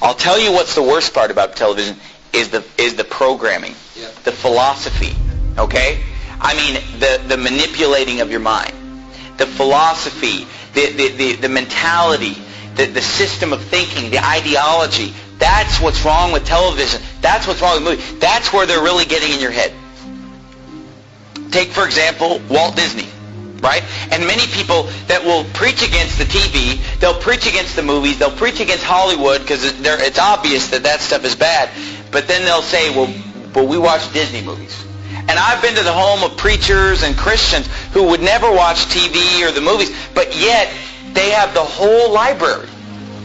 I'll tell you what's the worst part about television is the programming, the philosophy, okay? I mean, the manipulating of your mind, the philosophy, the mentality, the system of thinking, the ideology. That's what's wrong with television. That's what's wrong with movies. That's where they're really getting in your head. Take, for example, Walt Disney, right? And many people that will preach against the TV, they'll preach against the movies, they'll preach against Hollywood because it's obvious that stuff is bad. But then they'll say, well, we watch Disney movies. And I've been to the home of preachers and Christians who would never watch TV or the movies, but yet they have the whole library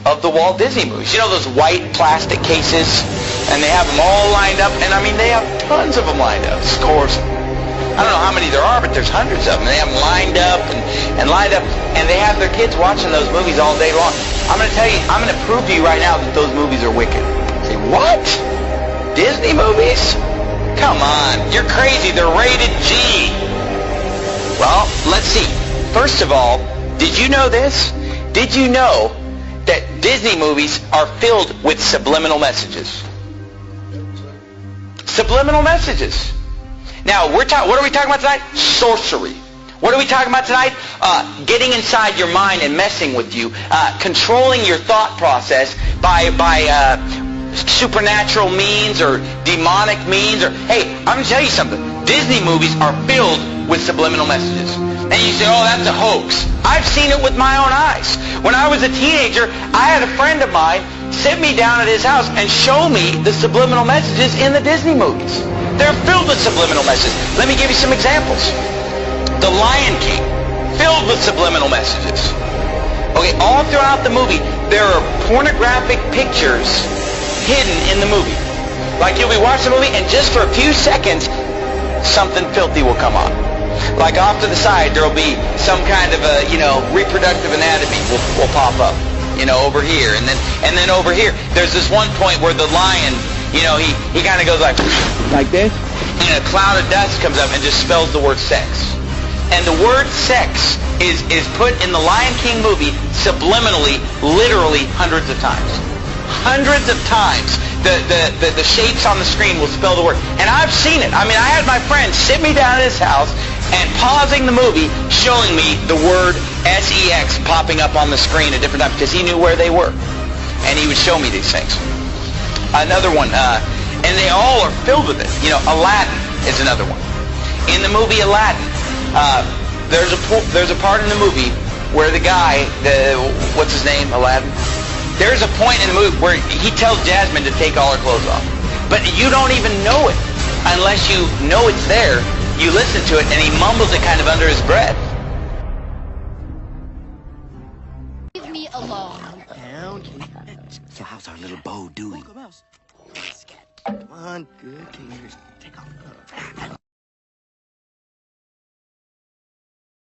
of the Walt Disney movies. You know those white plastic cases? And they have them all lined up. And I mean, they have tons of them lined up. Of course, I don't know how many there are, but there's hundreds of them. They have them lined up and lined up. And they have their kids watching those movies all day long. I'm going to tell you, I'm going to prove to you right now that those movies are wicked. Say, what? Disney movies? Come on, you're crazy. They're rated G. Well, let's see. First of all, did you know this? Did you know that Disney movies are filled with subliminal messages? Subliminal messages. Now, what are we talking about tonight? Sorcery. What are we talking about tonight? Getting inside your mind and messing with you, controlling your thought process by supernatural means or demonic means. Or hey, I'm going to tell you something. Disney movies are filled with subliminal messages. And you say, oh, that's a hoax. I've seen it with my own eyes. When I was a teenager, I had a friend of mine sit me down at his house and show me the subliminal messages in the Disney movies. They're filled with subliminal messages. Let me give you some examples. The Lion King, filled with subliminal messages. Okay, all throughout the movie, there are pornographic pictures hidden in the movie. Like you'll be watching the movie and just for a few seconds, something filthy will come on. Like off to the side, there'll be some kind of a, reproductive anatomy will pop up, over here. And then over here, there's this one point where the lion, he kind of goes like this. And a cloud of dust comes up and just spells the word sex. And the word sex is put in the Lion King movie subliminally, literally hundreds of times. Hundreds of times. The shapes on the screen will spell the word. And I've seen it. I mean, I had my friend sit me down at his house and pausing the movie, showing me the word S-E-X popping up on the screen at different times because he knew where they were. And he would show me these things. Another one, and they all are filled with it. Aladdin is another one. In the movie Aladdin, there's a part in the movie where the guy, what's his name, Aladdin? There's a point in the movie where he tells Jasmine to take all her clothes off. But you don't even know it unless you know it's there. You listen to it, and he mumbles it kind of under his breath. Leave me alone. So how's our little Bo doing? Come on, good. Take off.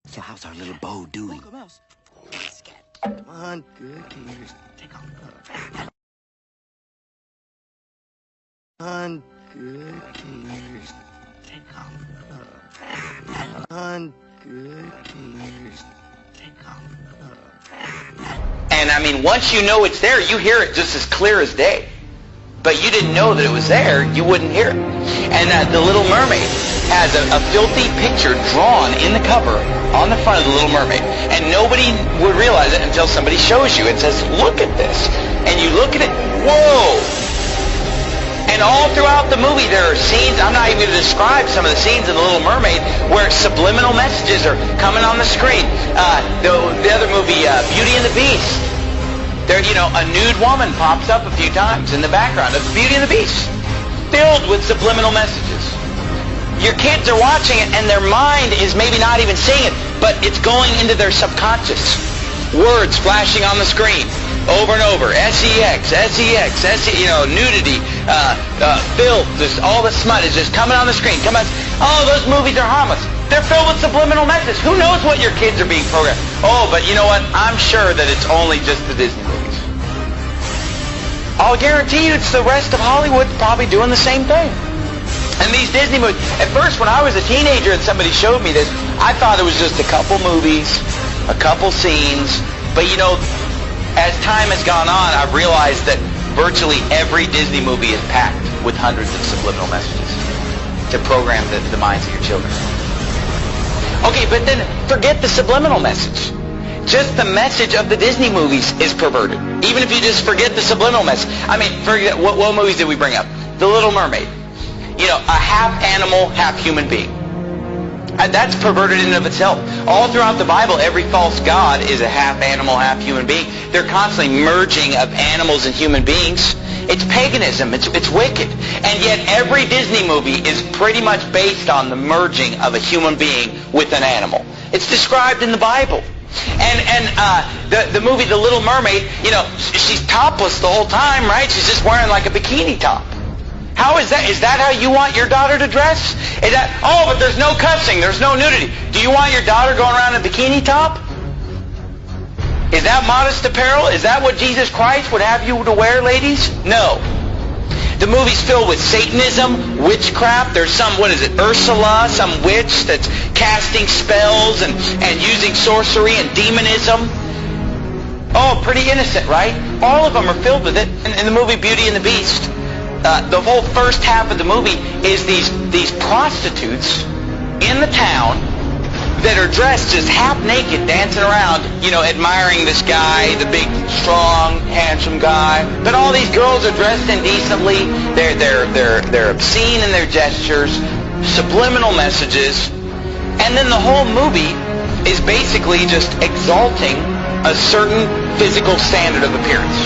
So how's our little Bo doing? Come on, good. Take off. Come on, good. Take off. Come on, good. Take off. And I mean, once you know it's there, you hear it just as clear as day. But you didn't know that it was there, you wouldn't hear it. And The Little Mermaid has a filthy picture drawn in the cover on the front of The Little Mermaid. And nobody would realize it until somebody shows you and says, look at this. And you look at it, whoa! And all throughout the movie there are scenes, I'm not even going to describe some of the scenes in The Little Mermaid, where subliminal messages are coming on the screen. The other movie, Beauty and the Beast. There, a nude woman pops up a few times in the background of Beauty and the Beast, filled with subliminal messages. Your kids are watching it, and their mind is maybe not even seeing it, but it's going into their subconscious. Words flashing on the screen over and over. S-E-X, S-E-X, nudity, filth, just all the smut is just coming on the screen. Oh, those movies are harmless. They're filled with subliminal messages. Who knows what your kids are being programmed? Oh, but you know what? I'm sure that it's only just the Disney movies. I'll guarantee you it's the rest of Hollywood probably doing the same thing. And these Disney movies, at first when I was a teenager and somebody showed me this, I thought it was just a couple movies, a couple scenes. But as time has gone on, I've realized that virtually every Disney movie is packed with hundreds of subliminal messages to program the minds of your children. Okay, but then forget the subliminal message. Just the message of the Disney movies is perverted. Even if you just forget the subliminal message. I mean, forget what movies did we bring up? The Little Mermaid. You know, a half animal, half human being. That's perverted in and of itself. All throughout the Bible, every false god is a half animal, half human being. They're constantly merging of animals and human beings. It's paganism. It's wicked. And yet every Disney movie is pretty much based on the merging of a human being with an animal. It's described in the Bible. And the movie The Little Mermaid, you know, she's topless the whole time, right? She's just wearing like a bikini top. How is that? Is that how you want your daughter to dress? Is that, oh, but there's no cussing, there's no nudity. Do you want your daughter going around in a bikini top? Is that modest apparel? Is that what Jesus Christ would have you to wear, ladies? No. The movie's filled with Satanism, witchcraft. There's some, what is it, Ursula, some witch that's casting spells and using sorcery and demonism. Oh, pretty innocent, right? All of them are filled with it. In the movie Beauty and the Beast, the whole first half of the movie is these prostitutes in the town that are dressed just half naked, dancing around, you know, admiring this guy, the big, strong, handsome guy. But all these girls are dressed indecently. They're obscene in their gestures, subliminal messages, and then the whole movie is basically just exalting a certain physical standard of appearance.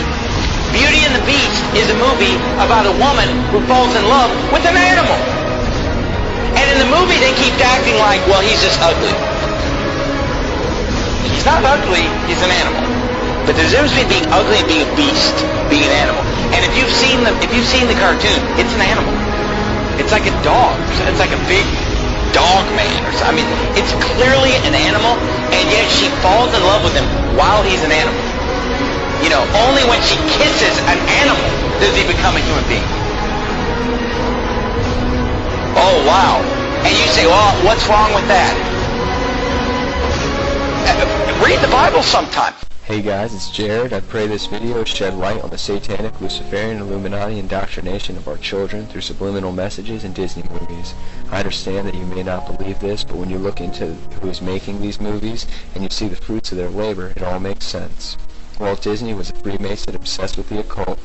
Beauty and the Beast is a movie about a woman who falls in love with an animal. And in the movie, they keep acting like, well, he's just ugly. He's not ugly, he's an animal. But there's a difference between being ugly and being a beast, being an animal. And if you've seen the cartoon, it's an animal. It's like a dog. It's like a big dog man or something. I mean, it's clearly an animal, and yet she falls in love with him while he's an animal. You know, only when she kisses an animal does he become a human being. Oh, wow. And you say, well, what's wrong with that? Read the Bible sometime. Hey guys, it's Jared. I pray this video shed light on the satanic, Luciferian, Illuminati indoctrination of our children through subliminal messages in Disney movies. I understand that you may not believe this, but when you look into who is making these movies and you see the fruits of their labor, it all makes sense. Walt Disney was a Freemason obsessed with the occult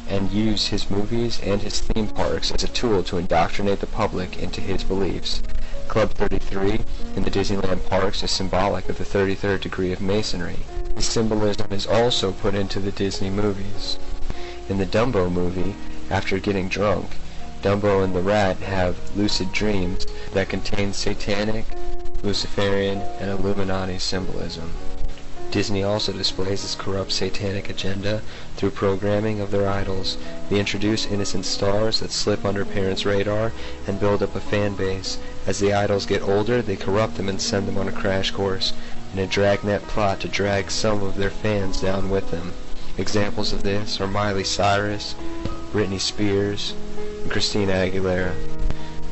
and used his movies and his theme parks as a tool to indoctrinate the public into his beliefs. Club 33 in the Disneyland parks is symbolic of the 33rd degree of Masonry. This symbolism is also put into the Disney movies. In the Dumbo movie, after getting drunk, Dumbo and the rat have lucid dreams that contain satanic, Luciferian, and Illuminati symbolism. Disney also displays its corrupt satanic agenda through programming of their idols. They introduce innocent stars that slip under parents' radar and build up a fan base. As the idols get older, they corrupt them and send them on a crash course in a dragnet plot to drag some of their fans down with them. Examples of this are Miley Cyrus, Britney Spears, and Christina Aguilera.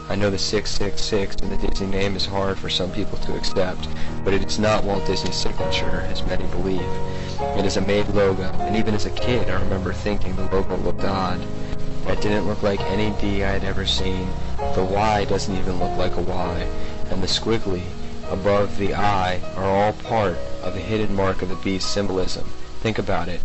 I know the 666 in the Disney name is hard for some people to accept, but it is not Walt Disney's signature, as many believe. It is a made logo, and even as a kid I remember thinking the logo looked odd. That didn't look like any D I had ever seen. The Y doesn't even look like a Y, and the squiggly above the I are all part of the hidden mark of the beast symbolism. Think about it.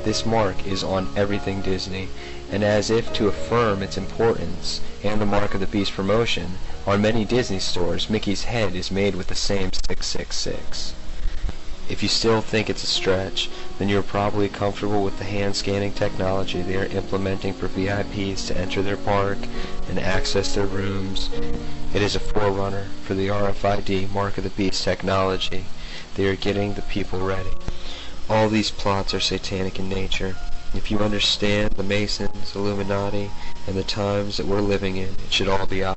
This mark is on everything Disney, and as if to affirm its importance and the mark of the beast promotion, on many Disney stores, Mickey's head is made with the same 666. If you still think it's a stretch, then you're probably comfortable with the hand scanning technology they are implementing for VIPs to enter their park and access their rooms. It is a forerunner for the RFID mark of the beast technology. They are getting the people ready. All these plots are satanic in nature. If you understand the Masons, Illuminati, and the times that we're living in, it should all be obvious.